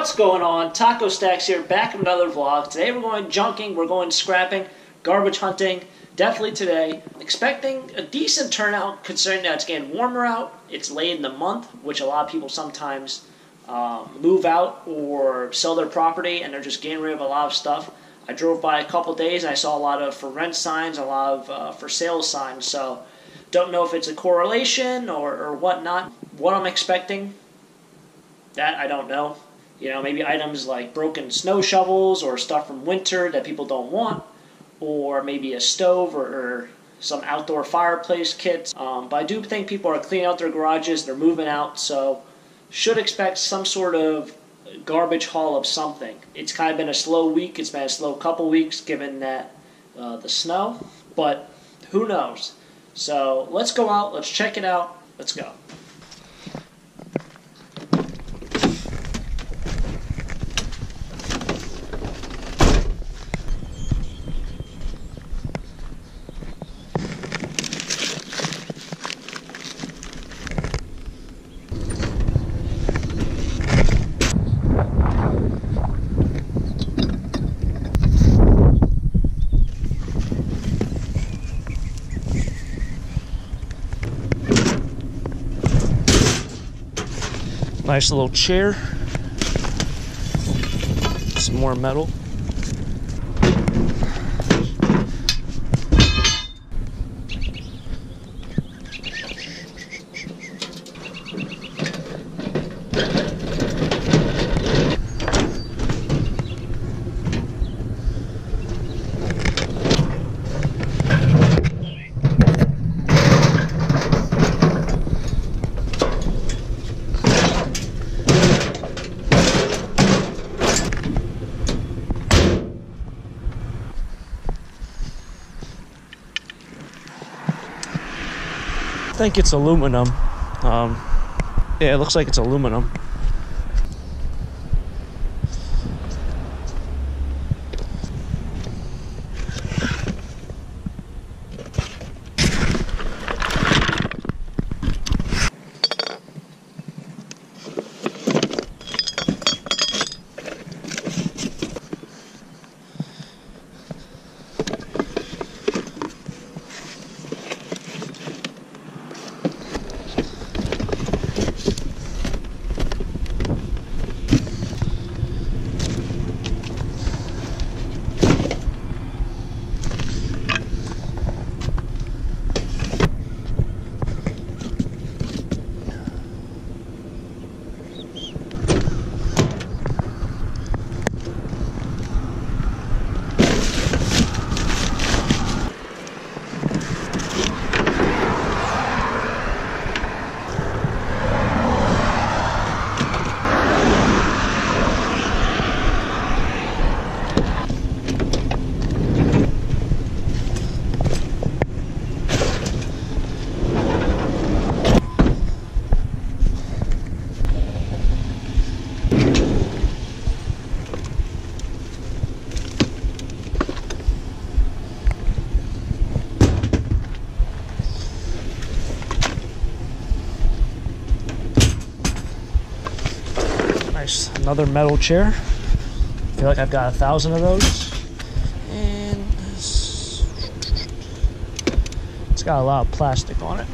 What's going on? Taco Stacks here, back with another vlog. Today we're going junking, we're going scrapping, garbage hunting, definitely today. Expecting a decent turnout considering that it's getting warmer out. It's late in the month, which a lot of people sometimes move out or sell their property and they're just getting rid of a lot of stuff. I drove by a couple days and I saw a lot of for rent signs, a lot of for sale signs, so don't know if it's a correlation or whatnot. What I'm expecting, that I don't know. You know, maybe items like broken snow shovels or stuff from winter that people don't want, or maybe a stove or some outdoor fireplace kits. But I do think people are cleaning out their garages, they're moving out, so should expect some sort of garbage haul of something. It's kind of been a slow week, it's been a slow couple weeks given that the snow, but who knows. So let's go out, let's check it out, let's go. Nice little chair, some more metal. I think it's aluminum. Yeah, it looks like it's aluminum. Nice, another metal chair. I feel like I've got 1,000 of those. And it's got a lot of plastic on it.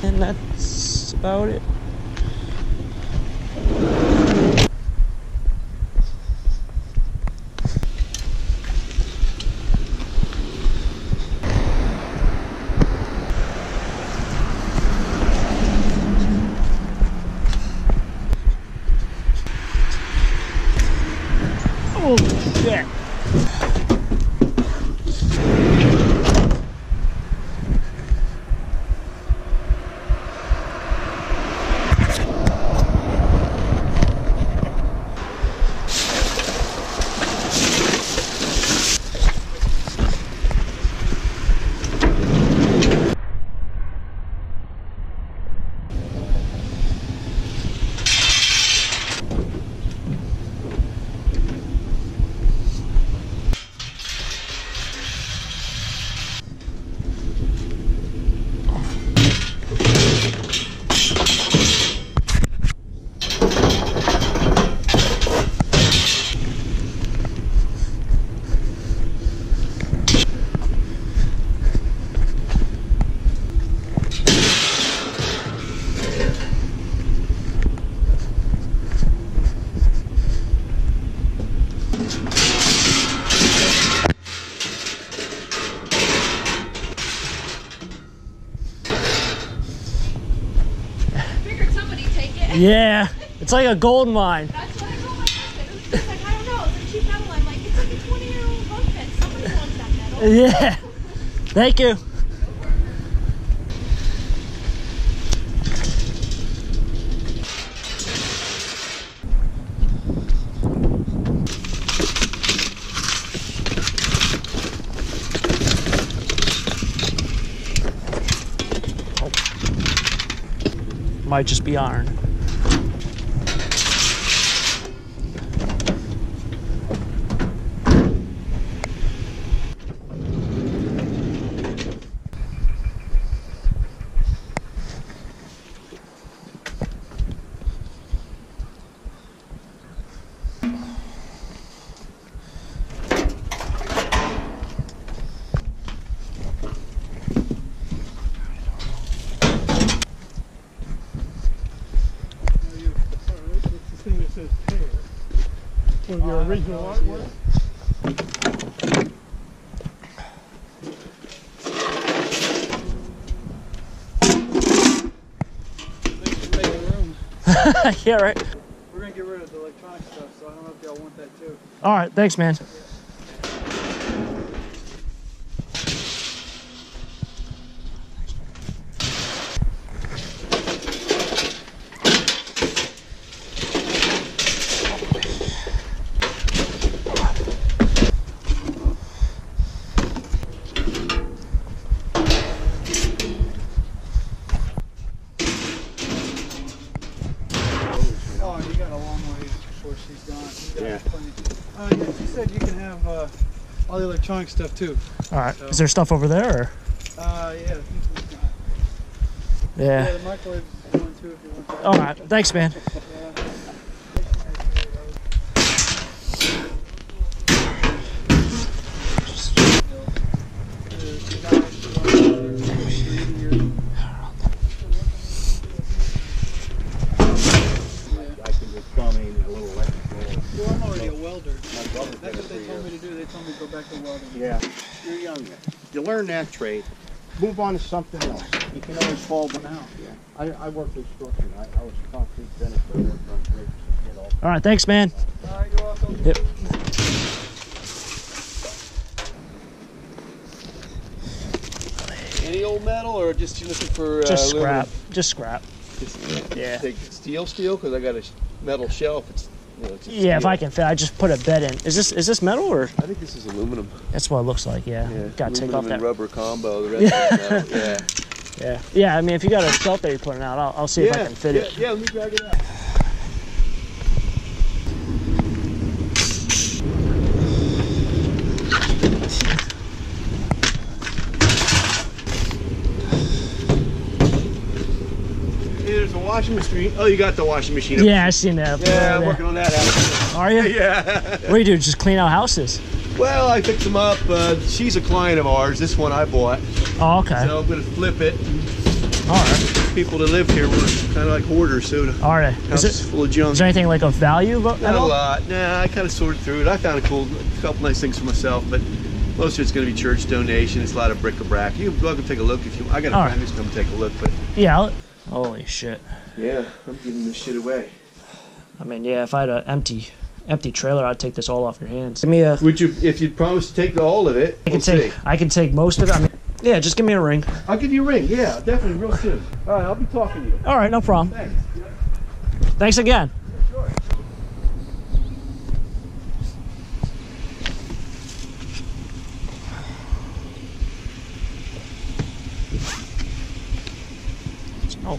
And that's about it. Oh, shit. Yeah, it's like a gold mine. That's what I told my husband. He's like, I don't know, it's a cheap metal. I'm like, it's like a 20-year-old bunk bed. Somebody wants that metal. Yeah. Thank you. Might just be iron. One of your original artwork. Yeah, right. We're gonna get rid of the electronic stuff, so I don't know if y'all want that too. All right, thanks, man. Oh, you got a long way before she's gone. Yeah. Yeah, she said you can have all the electronic stuff too. All right. So, Is there stuff over there? Or? yeah, I think we've got. Yeah. Yeah, the microwave is going too if you want that. All right. Thanks, man. Yeah. Well, I'm already a welder. That's what they told me to do. They told me to go back to welding. Yeah, you're young. You learn that trade, move on to something else. You can always fall down. Yeah. I worked construction. I was a concrete finisher. I worked on bridges. You know. All right. Thanks, man. All right, you're welcome. Yep. Any old metal, or just you looking for Just aluminum? scrap. Just scrap. Just Yeah. take steel, because I got a metal shelf. It's it's just Yeah, if steel. I can fit, I just put a bed in. Is this metal or? I think this is aluminum. That's what it looks like. Yeah. Gotta take off aluminum that. and rubber combo. The rest is metal. Yeah. Yeah. Yeah. I mean, if you got a shelf that you're putting out, I'll see if I can fit it. Yeah, let me drag it out. Hey, there's a washing machine. Oh, you got the washing machine. Up Yeah, I seen that. Yeah, I'm there. working on that out. Are you? Yeah. What do you do? Just clean out houses? Well, I fix them up. She's a client of ours. This one I bought. Oh, okay. So I'm going to flip it. All right. People that live here were kind of like hoarders, so the All right. house is full of junk. Is there anything like of value at Not a all? lot. Nah, I kind of sorted through it. I found a couple nice things for myself, but most of it's going to be church donation. It's a lot of bric-a-brac. You can go up and take a look if you. I got a All friend who's come take a look, but Yeah. Holy shit. yeah, I'm giving this shit away. I mean, yeah. If I had an empty trailer, I'd take this all off your hands. Give me a. Would you, if you'd promise to take all of it? I can take most of it. I mean, yeah. Just give me a ring. I'll give you a ring. Yeah, definitely, real soon. All right, I'll be talking to you. All right. No problem. Thanks. Thanks again. Sure. Oh.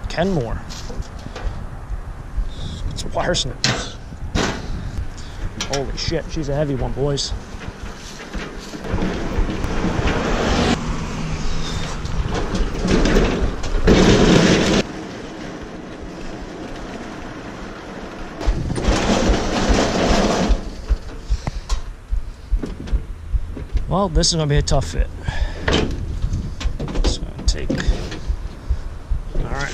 Kenmore. wire snippers. Holy shit, she's a heavy one, boys. Well, this is going to be a tough fit. It's going to take... Alright.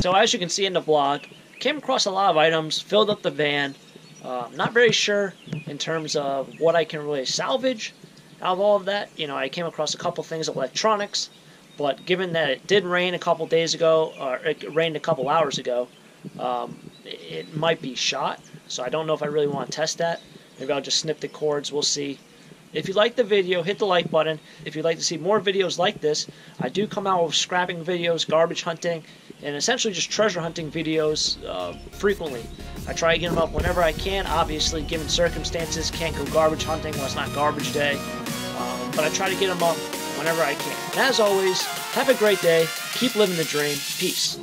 So as you can see in the vlog, came across a lot of items, filled up the van. Not very sure in terms of what I can really salvage out of all of that. You know, I came across a couple things of electronics, but given that it did rain a couple days ago, or it rained a couple hours ago, it might be shot. So I don't know if I really want to test that. Maybe I'll just snip the cords, we'll see. If you like the video, hit the like button. If you'd like to see more videos like this, I do come out with scrapping videos, garbage hunting, and essentially just treasure hunting videos frequently. I try to get them up whenever I can. Obviously, given circumstances, can't go garbage hunting when it's not garbage day. But I try to get them up whenever I can. And as always, have a great day. Keep living the dream. Peace.